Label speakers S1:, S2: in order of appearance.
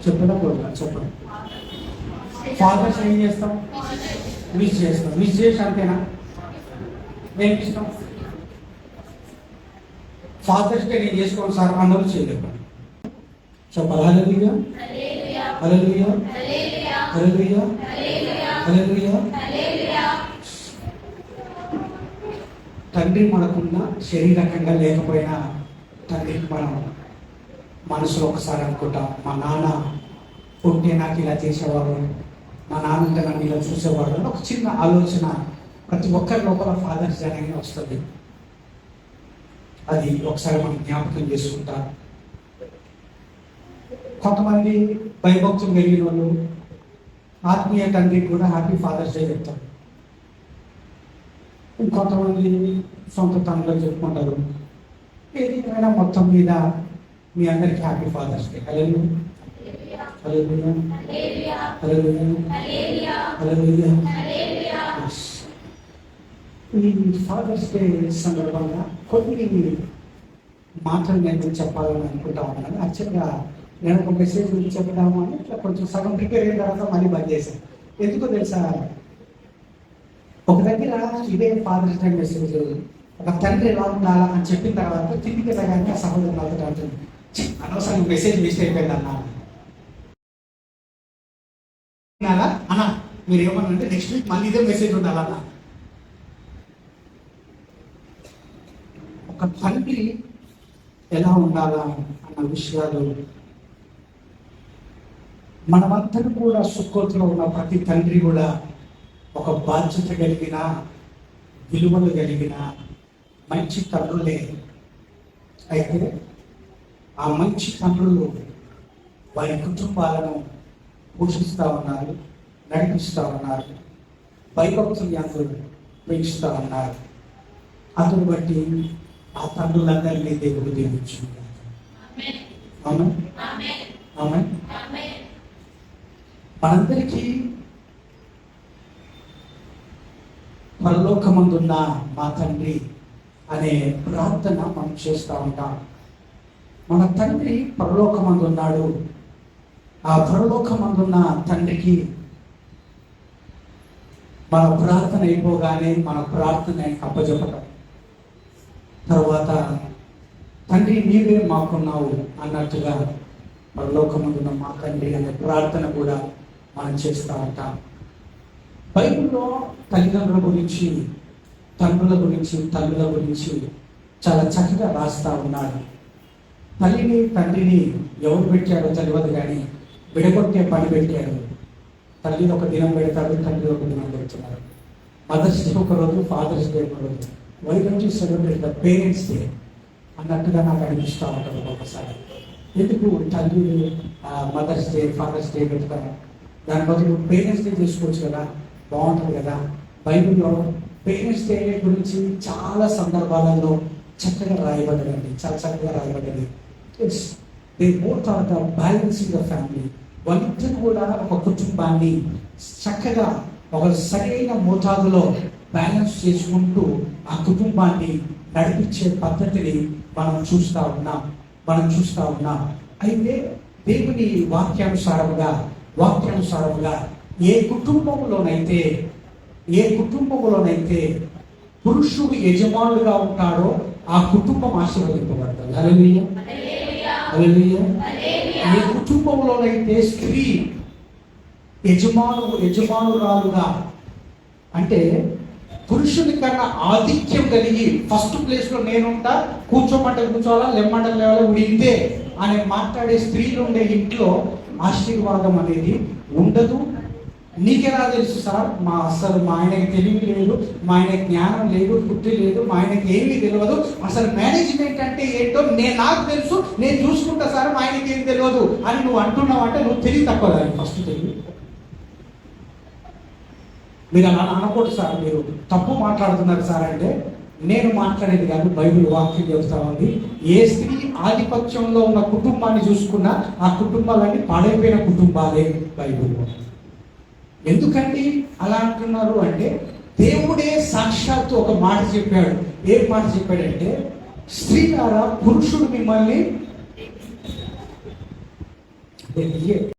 S1: చెప్పడం కూడా చెప్పడం. ఫాదర్స్ ఏం చేస్తాం? విష్ చేస్తాం. విష్ చేసి అంతేనా? ఏం ఇష్టం? ఫాదర్స్ డే నేను చేసుకోండి సార్ అందరూ చేయలేదు. చెప్పాలి. హల్లెలూయా, హల్లెలూయా, హల్లెలూయా, హల్లెలూయా. తండ్రి మనకున్న శరీరకంగా లేకపోయినా తండ్రికి మనం మనసులో ఒకసారి అనుకుంటాం, మా నాన్న ఉంటే నాకు ఇలా చేసేవాడు, మా నాన్న ఉంటే నన్ను ఇలా చూసేవాడు అని ఒక చిన్న ఆలోచన ప్రతి ఒక్కరి లోపల ఫాదర్స్ డే అనేది వస్తుంది. అది ఒకసారి మనం జ్ఞాపకం చేసుకుంటాం. కొంతమంది భయభక్తులు కలిగిన వాళ్ళు ఆత్మీయ తండ్రికి కూడా హ్యాపీ ఫాదర్స్ డే చెప్తారు. ఇంకొంతమంది సొంత తండ్రులు చెప్పుకుంటారు. ఏదైనా మొత్తం మీద మీ అందరికి హ్యాపీ ఫాదర్స్ డే. హల్లెలూయా, హల్లెలూయా, హల్లెలూయా, హల్లెలూయా. ఈ ఫాదర్స్ డే సందర్భంగా కొన్ని మాటలు నేను చెప్పాలని అనుకుంటా ఉన్నాను. యాక్చువల్గా నేను ఒక మెసేజ్ గురించి చెప్తాము అని ఇట్లా కొంచెం సగం ప్రిపేర్ అయిన తర్వాత మళ్ళీ బంద్ చేశాను. ఎందుకో తెలుసా, ఒక దగ్గర ఇదే ఫాదర్స్ డే మెసేజ్ ఒక తండ్రి ఎలా ఉండాలా అని చెప్పిన తర్వాత తిరిగి వెళ్ళగానే ఆ సహోదరులు నాతో అంటుంది, అనవసరంగా మెసేజ్ మిస్ అయిపోయింది అన్నా అన్న. మీరు ఏమన్నా నెక్స్ట్ వీక్ మళ్ళీ ఇదే మెసేజ్ ఉండాలన్నా. ఒక తండ్రి ఎలా ఉండాలా అన్న విషయాలు మనమందరూ కూడా సుఖోతులో ఉన్న ప్రతి తండ్రి కూడా ఒక బాధ్యత కలిగిన, విలువలు కలిగిన మంచి తండ్రులే. అయితే ఆ మంచి తండ్రులు వారి కుటుంబాలను పోషిస్తూ ఉన్నారు, నడిపిస్తూ ఉన్నారు, భయభక్తులు పెంచుతూ ఉన్నారు. అందును బట్టి ఆ తండ్రులందరినీ దేవుడు దీవించుకుంటారు. అవును, అవును. మనందరికీ పరలోకమందున్న మా తండ్రి అనే ప్రార్థన మనం చేస్తూ ఉంటాం. మన తండ్రి పరలోకమందున్నాడు. ఆ పరలోకమందున్న తండ్రికి మన ప్రార్థన అయిపోగానే మన ప్రార్థన అప్పచెప్పటం, తర్వాత తండ్రి నీవే మాకున్నావు అన్నట్టుగా పరలోకమందున్న మా తండ్రి అనే ప్రార్థన కూడా మనం చేస్తూ ఉంటాం. బైబిల్లో తల్లిదండ్రుల గురించి, తండ్రుల గురించి, తల్లుల గురించి చాలా చక్కగా రాస్తా ఉన్నాడు. తల్లిని తండ్రిని ఎవరు పెట్టాడో తెలియదు కానీ విడగొట్టే పని పెట్టాడు. తల్లిని ఒక దినం పెడతాడు, తండ్రి ఒక దినం పెడుతున్నారు. మదర్స్ డే ఒక రోజు, ఫాదర్స్ డే ఒక రోజు. Why don't you celebrate the parents day అన్నట్టుగా నాకు అనిపిస్తూ ఉంటుంది ఒకసారి. ఎందుకు తల్లి మదర్స్ డే, ఫాదర్స్ డే పెడతారు? దాని బదులు పేరెంట్స్ డే చేసుకోవచ్చు కదా, బాగుంటుంది కదా. బైబిల్లో పేరెంట్స్ డే గురించి చాలా సందర్భాలలో చక్కగా రాయబడ్డదండి, చాలా చక్కగా రాయబడ్డది. They both are the balancing the family. వాళ్ళిద్దరు కూడా ఒక కుటుంబాన్ని చక్కగా ఒక సరైన మోతాదులో బ్యాలెన్స్ చేసుకుంటూ ఆ కుటుంబాన్ని నడిపించే పద్ధతిని మనం చూస్తూ ఉన్నాం. అయితే దేవుని వాక్యానుసారముగా ఏ కుటుంబంలోనైతే పురుషుడు యజమానులుగా ఉంటాడో ఆ కుటుంబం ఆశీర్వదింపబడతాడు. హల్లెలూయా, హల్లెలూయా. ఏ కుటుంబంలోనైతే స్త్రీ యజమానురాలుగా అంటే పురుషుని కన్నా ఆధిక్యం కలిగి ఫస్ట్ ప్లేస్ లో నేనుంటా, కూర్చోమంటే కూర్చోవాలా, లెమ్మంటే లేవాలా, ఇంతే అని మాట్లాడే స్త్రీలు ఉండే ఇంట్లో ఆశీర్వాదం అనేది ఉండదు. నీకెలా తెలుసు సార్? అసలు మా ఆయనకి తెలివి లేదు, మా ఆయనకి జ్ఞానం లేదు, బుద్ధి లేదు, మా ఆయనకి ఏమీ తెలియదు, అసలు మేనేజ్మెంట్ అంటే ఏంటో నాకు తెలుసు, నేను చూసుకుంటా సార్, మా ఆయనకి ఏం తెలియదు అని నువ్వు అంటున్నావు అంటే నువ్వు తెలివి తక్కువ. ఫస్ట్ తెలివి. మీరు అలా అనకూడదు సార్, మీరు తప్పు మాట్లాడుతున్నారు సార్ అంటే నేను మాట్లాడేది కాదు, బైబిల్ వాక్యం చెప్తా ఉంది. ఏ స్త్రీ ఆధిపత్యంలో ఉన్న కుటుంబాన్ని చూసుకున్నా ఆ కుటుంబాలన్నీ పాడైపోయిన కుటుంబాలే బైబిల్లో. ఎందుకండి అలా అంటున్నారు అంటే దేవుడే సాక్షాత్తు ఒక మాట చెప్పాడు. ఏ మాట చెప్పాడంటే, స్త్రీలారా పురుషుడు మిమ్మల్ని Then here